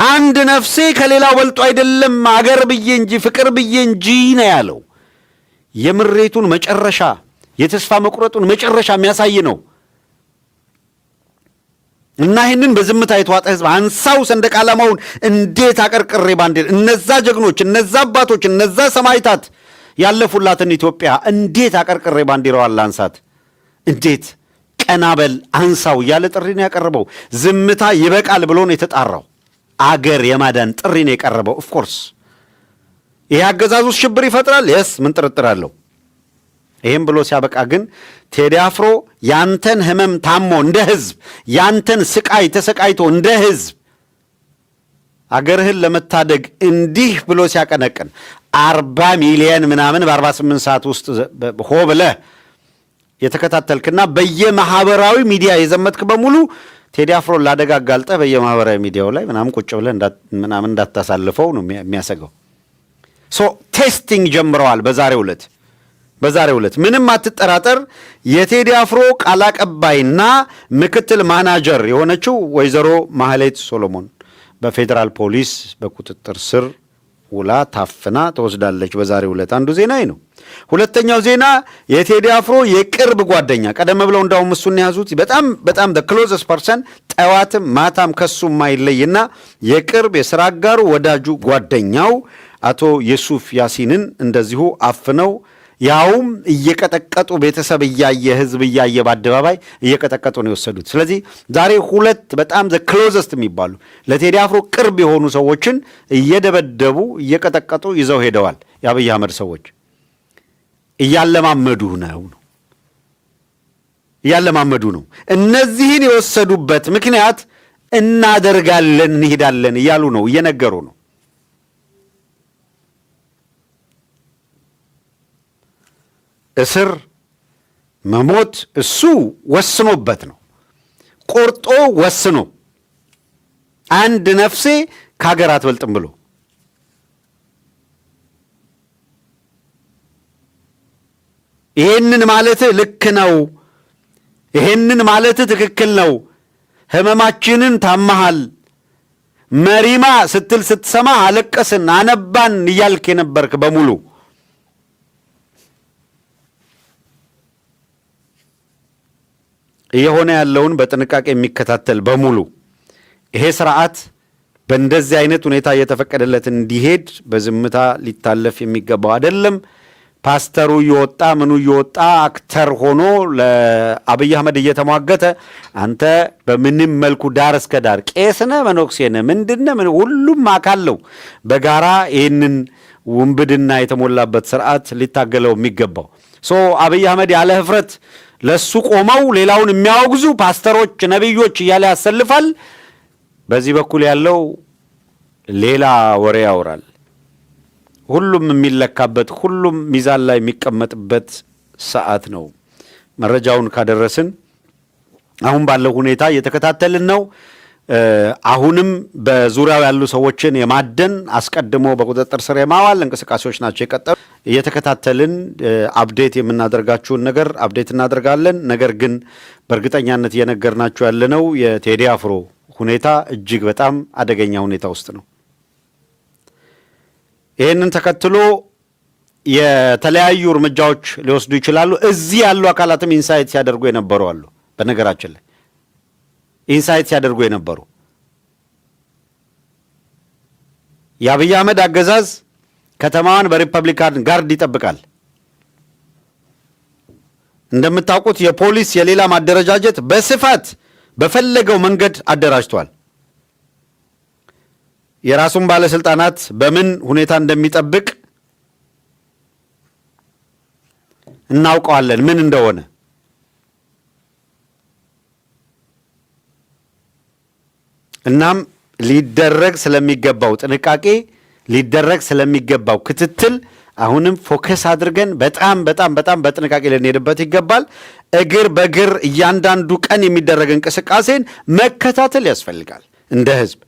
አንድ ነፍሴ ከሌላው በልጦ አይደለም አገር ብዬ እንጂ ፍቅር ብዬ እንጂ ነው ያለው። የምሬቱን መጨረሻ የተስፋ መቁረጡን መጨረሻ የሚያሳይ ነው። እና ይህንን በዝምታ የተዋጠ ህዝብ አንሳው ሰንደቅ ዓላማውን እንዴት አቀርቅሬ ባንዲራ እነዛ ጀግኖች እነዛ አባቶች እነዛ ሰማዕታት ያለፉላትን ኢትዮጵያ እንዴት አቀርቅሬ ባንዲራዋን ላንሳት፣ እንዴት ቀናበል አንሳው እያለ ጥሪ ነው ያቀረበው። ዝምታ ይበቃል ብሎ ነው የተጣራው። አገር የማዳን ጥሪ ነው የቀረበው። ኦፍኮርስ ይሄ አገዛዙ ሽብር ይፈጥራል። የስ ምን ጥርጥር አለው? ይህም ብሎ ሲያበቃ ግን ቴዲ አፍሮ ያንተን ህመም ታሞ እንደ ህዝብ ያንተን ስቃይ ተሰቃይቶ እንደ ህዝብ አገርህን ለመታደግ እንዲህ ብሎ ሲያቀነቅን 40 ሚሊዮን ምናምን በ48 ሰዓት ውስጥ ሆ ብለህ የተከታተልክና በየማህበራዊ ሚዲያ የዘመትክ በሙሉ ቴዲ አፍሮን ላደጋ አጋልጠህ በየማህበራዊ ሚዲያው ላይ ምናምን ቁጭ ብለህ ምናምን እንዳታሳልፈው ነው የሚያሰገው። ቴስቲንግ ጀምረዋል በዛሬው ዕለት ምንም አትጠራጠር። የቴዲ አፍሮ ቃል አቀባይና ምክትል ማናጀር የሆነችው ወይዘሮ ማህሌት ሶሎሞን በፌዴራል ፖሊስ በቁጥጥር ስር ውላ ታፍና ተወስዳለች በዛሬው ዕለት። አንዱ ዜና ነው። ሁለተኛው ዜና የቴዲ አፍሮ የቅርብ ጓደኛ ቀደም ብለው እንዳውም እሱን ያዙት በጣም the closest person ጠዋትም ማታም ከሱ ማይለይና የቅርብ የሥራ አጋሩ ወዳጁ ጓደኛው አቶ የሱፍ ያሲንን እንደዚሁ አፍነው ያውም እየቀጠቀጡ ቤተሰብ እያየ ህዝብ እያየ በአደባባይ እየቀጠቀጡ ነው የወሰዱት። ስለዚህ ዛሬ ሁለት በጣም the closest የሚባሉ ለቴዲ አፍሮ ቅርብ የሆኑ ሰዎችን እየደበደቡ እየቀጠቀጡ ይዘው ሄደዋል። የአብይ አህመድ ሰዎች እያለማመዱ ነው። እነዚህን የወሰዱበት ምክንያት እናደርጋለን እንሄዳለን እያሉ ነው፣ እየነገሩ ነው። እስር መሞት እሱ ወስኖበት ነው፣ ቆርጦ ወስኖ አንድ ነፍሴ ከሀገር አትበልጥም ብሎ ይሄንን ማለት ልክ ነው፣ ይሄንን ማለት ትክክል ነው፣ ህመማችንን ታመሃል፣ መሪማ ስትል ስትሰማ አለቀስን አነባን እያልክ የነበርክ በሙሉ እየሆነ ያለውን በጥንቃቄ የሚከታተል በሙሉ ይሄ ስርዓት በእንደዚህ አይነት ሁኔታ እየተፈቀደለት እንዲሄድ በዝምታ ሊታለፍ የሚገባው አይደለም። ፓስተሩ እየወጣ ምኑ እየወጣ አክተር ሆኖ ለአብይ አህመድ እየተሟገተ አንተ በምንም መልኩ ዳር እስከ ዳር ቄስነ መኖክሴነ ምንድነ ሁሉም አካለው በጋራ ይህንን ውንብድና የተሞላበት ስርዓት ሊታገለው የሚገባው አብይ አህመድ ያለ ህፍረት ለሱ ቆመው ሌላውን የሚያወግዙ ፓስተሮች ነብዮች እያለ ያሰልፋል። በዚህ በኩል ያለው ሌላ ወሬ ያወራል። ሁሉም የሚለካበት ሁሉም ሚዛን ላይ የሚቀመጥበት ሰዓት ነው። መረጃውን ካደረስን አሁን ባለው ሁኔታ እየተከታተልን ነው። አሁንም በዙሪያው ያሉ ሰዎችን የማደን አስቀድሞ በቁጥጥር ስር የማዋል እንቅስቃሴዎች ናቸው የቀጠሉ። እየተከታተልን አፕዴት የምናደርጋችሁን ነገር አፕዴት እናደርጋለን። ነገር ግን በእርግጠኛነት እየነገርናችሁ ያለነው የቴዲ አፍሮ ሁኔታ እጅግ በጣም አደገኛ ሁኔታ ውስጥ ነው። ይህንን ተከትሎ የተለያዩ እርምጃዎች ሊወስዱ ይችላሉ። እዚህ ያሉ አካላትም ኢንሳይት ሲያደርጉ የነበሩ አሉ። በነገራችን ላይ ኢንሳይት ሲያደርጉ የነበሩ የአብይ አህመድ አገዛዝ ከተማዋን በሪፐብሊካን ጋርድ ይጠብቃል። እንደምታውቁት የፖሊስ የሌላ ማደረጃጀት በስፋት በፈለገው መንገድ አደራጅቷል። የራሱን ባለስልጣናት በምን ሁኔታ እንደሚጠብቅ እናውቀዋለን ምን እንደሆነ። እናም ሊደረግ ስለሚገባው ጥንቃቄ ሊደረግ ስለሚገባው ክትትል አሁንም ፎከስ አድርገን በጣም በጥንቃቄ ልንሄድበት ይገባል። እግር በእግር እያንዳንዱ ቀን የሚደረግ እንቅስቃሴን መከታተል ያስፈልጋል እንደ ህዝብ።